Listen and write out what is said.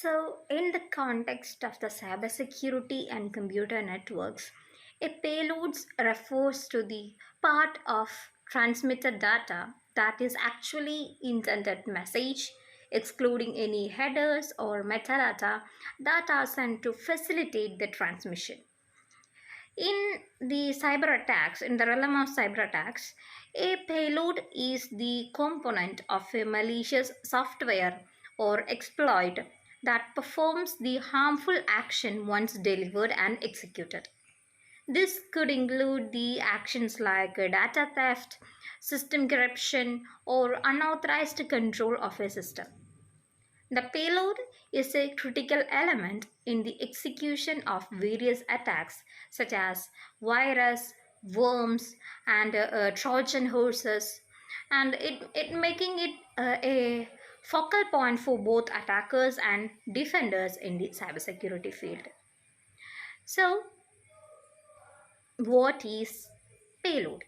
So, in the context of the cybersecurity and computer networks, a payload refers to the part of transmitted data that is actually intended message, excluding any headers or metadata that are sent to facilitate the transmission. In the realm of cyber attacks, a payload is the component of a malicious software or exploit that performs the harmful action once delivered and executed. This could include the actions like data theft, system corruption, or unauthorized control of a system. The payload is a critical element in the execution of various attacks such as virus, worms, and Trojan horses, and it making it a focal point for both attackers and defenders in the cybersecurity field. So, what is payload?